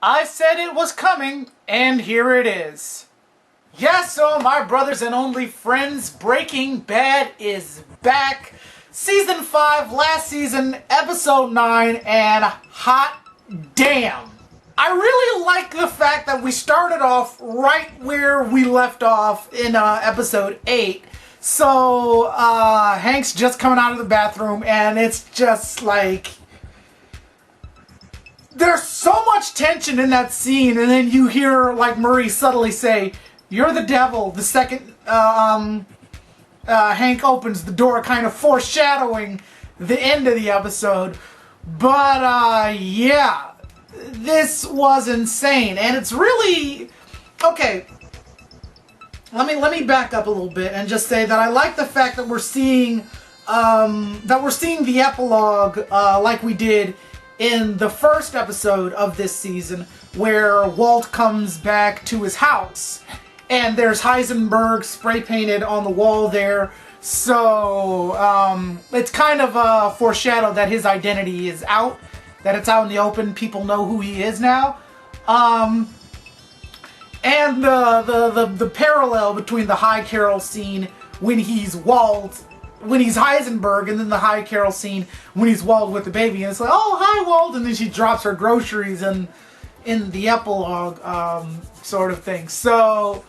I said it was coming, and here it is. Yes, so my brothers and only friends, Breaking Bad is back. Season 5, last season, episode 9, and hot damn. I really like the fact that we started off right where we left off in episode 8. So, Hank's just coming out of the bathroom, and it's just like... there's so much tension in that scene, and then you hear, like, Murray subtly say, "You're the devil," the second Hank opens the door, kind of foreshadowing the end of the episode. But, yeah, this was insane, and it's really... okay, let me back up a little bit and just say that I like the fact that we're seeing the epilogue like we did in the first episode of this season, where Walt comes back to his house and there's Heisenberg spray painted on the wall there. So it's kind of foreshadowed that his identity is out, that it's out in the open. People know who he is now. And the parallel between the High Carol scene when he's Walt, when he's Heisenberg, and then the High Carol scene when he's Walt with the baby, and it's like, "Oh, hi, Walt," and then she drops her groceries in the epilogue sort of thing. So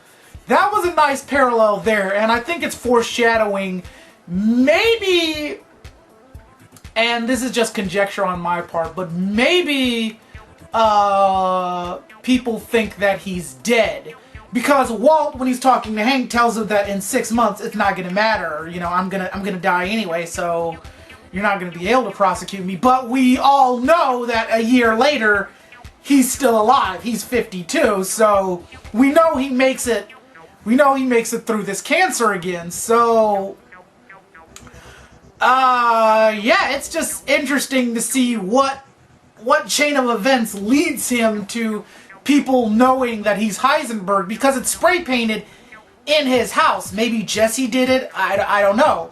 that was a nice parallel there, and I think it's foreshadowing maybe, and this is just conjecture on my part, but maybe people think that he's dead. Because Walt, when he's talking to Hank, tells him that in 6 months it's not gonna matter. You know, I'm gonna die anyway, so you're not gonna be able to prosecute me. But we all know that a year later, he's still alive. He's 52, so we know he makes it. We know he makes it through this cancer again. So, yeah, it's just interesting to see what chain of events leads him to people knowing that he's Heisenberg, because it's spray painted in his house. Maybe Jesse did it, I don't know.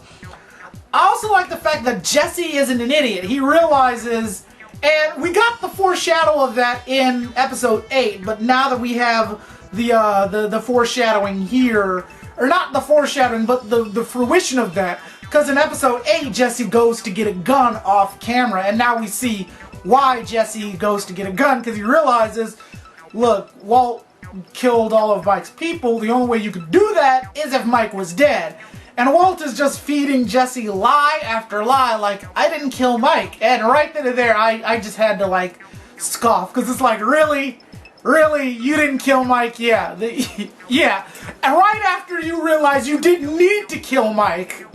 I also like the fact that Jesse isn't an idiot. He realizes, and we got the foreshadow of that in episode 8, but now that we have the foreshadowing here, or not the foreshadowing, but the fruition of that, because in episode 8, Jesse goes to get a gun off camera, and now we see why Jesse goes to get a gun, because he realizes, look, Walt killed all of Mike's people. The only way you could do that is if Mike was dead. And Walt is just feeding Jesse lie after lie, like, "I didn't kill Mike." And right then and there, I just had to, like, scoff, because it's like, really? Really? You didn't kill Mike? Yeah. Yeah. And right after you realize you didn't need to kill Mike.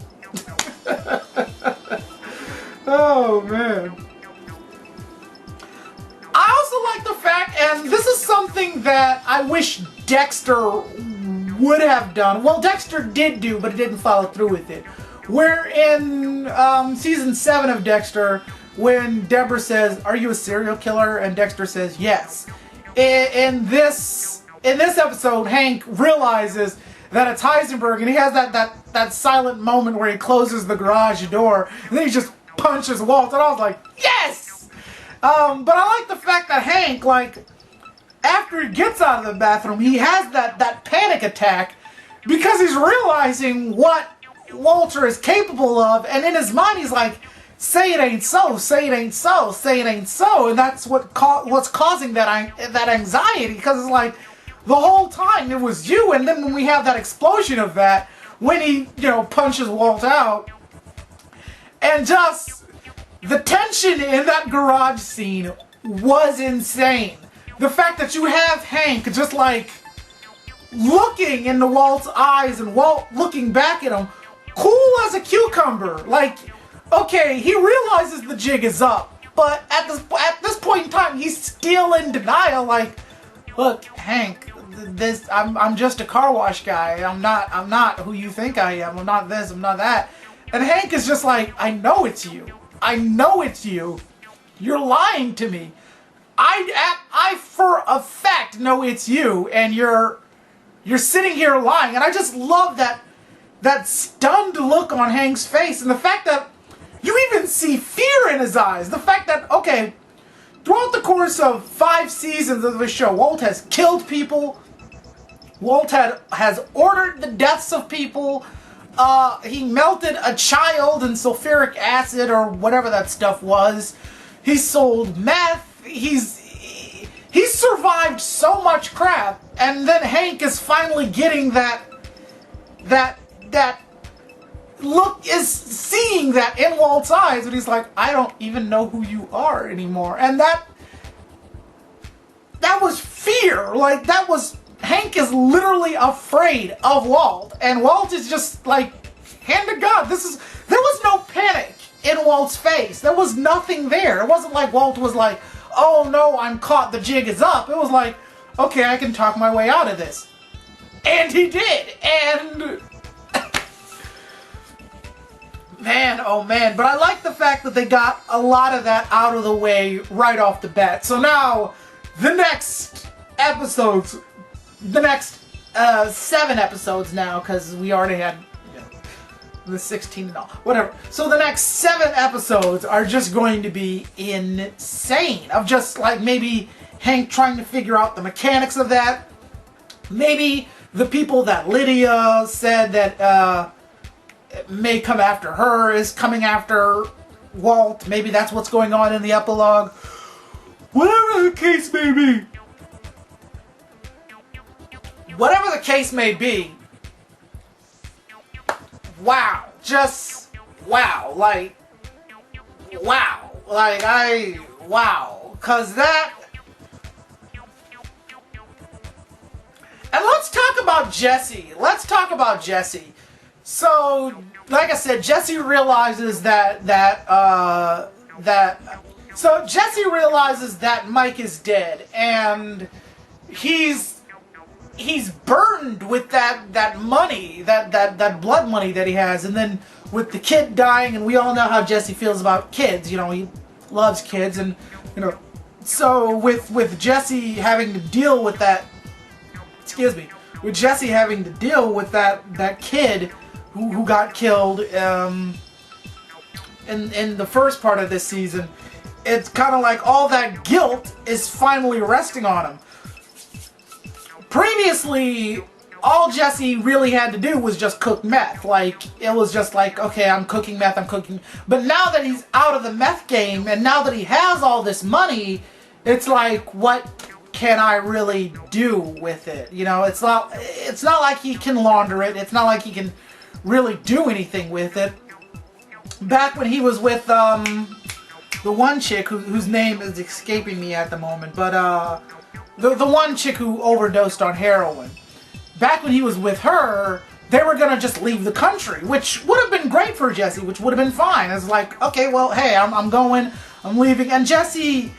Oh, man. I also like the fact, and this is something that I wish Dexter would have done. Well, Dexter did do, but he didn't follow through with it. Where in season 7 of Dexter, when Deborah says, "Are you a serial killer?" and Dexter says, "Yes." In this episode, Hank realizes that it's Heisenberg, and he has that silent moment where he closes the garage door, and then he just punches Walt, and I was like, yes! But I like the fact that Hank, like, after he gets out of the bathroom, he has that panic attack because he's realizing what Walter is capable of, and in his mind he's like, "Say it ain't so, say it ain't so, say it ain't so," and that's what's causing that anxiety, because it's like, the whole time it was you, and then when we have that explosion of that, when he, you know, punches Walt out, and just... the tension in that garage scene was insane. The fact that you have Hank just like looking into Walt's eyes and Walt looking back at him, cool as a cucumber. Like, okay, he realizes the jig is up, but at this point in time, he's still in denial. Like, look, Hank, I'm just a car wash guy. I'm not who you think I am. I'm not this. I'm not that. And Hank is just like, "I know it's you. I know it's you. You're lying to me. I for a fact know it's you, and you're sitting here lying." And I just love that stunned look on Hank's face, and the fact that you even see fear in his eyes. The fact that, okay, throughout the course of 5 seasons of the show, Walt has killed people. Walt has ordered the deaths of people. He melted a child in sulfuric acid or whatever that stuff was. He sold meth. He's survived so much crap, and then Hank is finally getting that seeing that in Walt's eyes, and he's like, I don't even know who you are anymore. And that was fear. Like, that was, Hank is literally afraid of Walt, and Walt is just like, hand to God, there was no panic in Walt's face. There was nothing there. It wasn't like Walt was like, oh no, I'm caught, the jig is up. It was like, okay, I can talk my way out of this. And he did, and man, oh man. But I like the fact that they got a lot of that out of the way right off the bat. So now, the next episodes, the next 7 episodes now, because we already had the 16 and all, whatever. So the next 7 episodes are just going to be insane. Of just like maybe Hank trying to figure out the mechanics of that. Maybe the people that Lydia said that may come after her is coming after Walt. Maybe that's what's going on in the epilogue. Whatever the case may be. Whatever the case may be. Wow. Just wow. Like, wow. Like, wow. Cause that... And let's talk about Jesse. So, like I said, Jesse realizes that Mike is dead, and he's burdened with that money, that blood money that he has, and then with the kid dying, and we all know how Jesse feels about kids. You know, he loves kids, and you know, so with Jesse having to deal with that. Excuse me. With Jesse having to deal with that kid who got killed in the first part of this season, it's kind of like all that guilt is finally resting on him. Previously, all Jesse really had to do was just cook meth. Like, it was just like, okay, I'm cooking meth, I'm cooking... But now that he's out of the meth game, and now that he has all this money, it's like, what can I really do with it? You know, it's not like he can launder it. It's not like he can really do anything with it. Back when he was with the one chick whose name is escaping me at the moment, but the one chick who overdosed on heroin. Back when he was with her, they were gonna just leave the country, which would have been great for Jesse, which would have been fine. It's like, okay, well, hey, I'm going, I'm leaving, and Jesse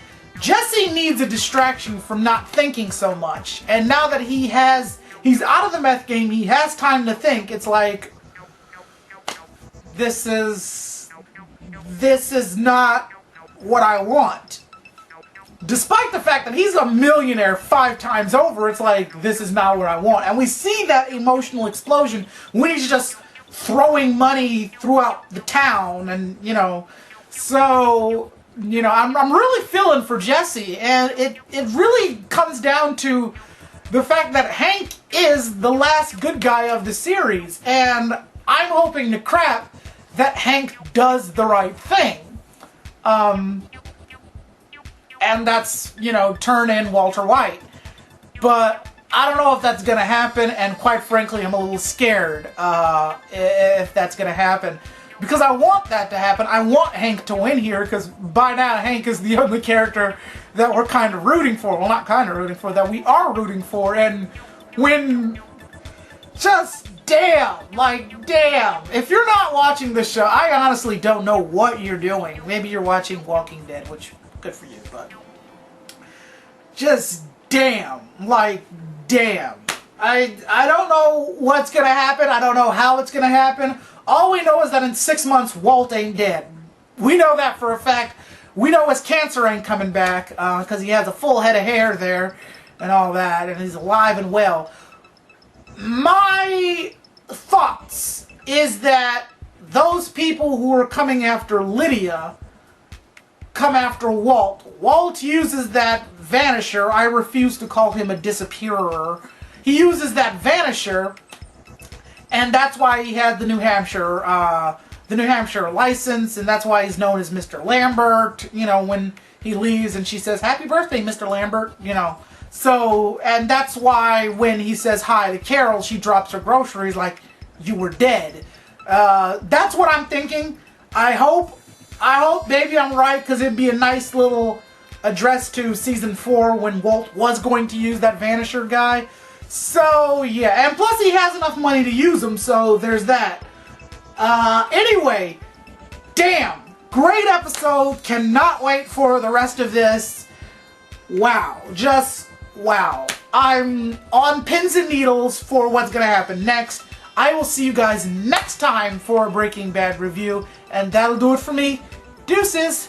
needs a distraction from not thinking so much. And now that he's out of the meth game, he has time to think. It's like, this is not what I want. Despite the fact that he's a millionaire 5 times over, it's like, this is not what I want. And we see that emotional explosion when he's just throwing money throughout the town, and, you know, so... You know, I'm really feeling for Jesse, and it really comes down to the fact that Hank is the last good guy of the series, and I'm hoping to crap that Hank does the right thing. And that's, you know, turn in Walter White. But I don't know if that's going to happen, and quite frankly, I'm a little scared if that's going to happen. Because I want that to happen. I want Hank to win here, because by now Hank is the only character that we're kind of rooting for. Well, not kind of rooting for, that we are rooting for. And when... Just damn. Like, damn. If you're not watching this show, I honestly don't know what you're doing. Maybe you're watching Walking Dead, which, good for you, but... Just damn. Like, damn. I don't know what's going to happen. I don't know how it's going to happen. All we know is that in 6 months, Walt ain't dead. We know that for a fact. We know his cancer ain't coming back, because he has a full head of hair there and all that, and he's alive and well. My thoughts is that those people who are coming after Lydia come after Walt. Walt uses that Vanisher. I refuse to call him a disappearer. He uses that Vanisher, and that's why he had the New Hampshire license, and that's why he's known as Mr. Lambert, you know, when he leaves and she says, "Happy birthday, Mr. Lambert," you know. So, and that's why when he says hi to Carol, she drops her groceries like, "You were dead." That's what I'm thinking. I hope maybe I'm right, because it'd be a nice little address to Season 4 when Walt was going to use that Vanisher guy. So, yeah. And plus he has enough money to use them, so there's that. Anyway, damn. Great episode. Cannot wait for the rest of this. Wow. Just wow. I'm on pins and needles for what's going to happen next. I will see you guys next time for a Breaking Bad review, and that'll do it for me. Deuces!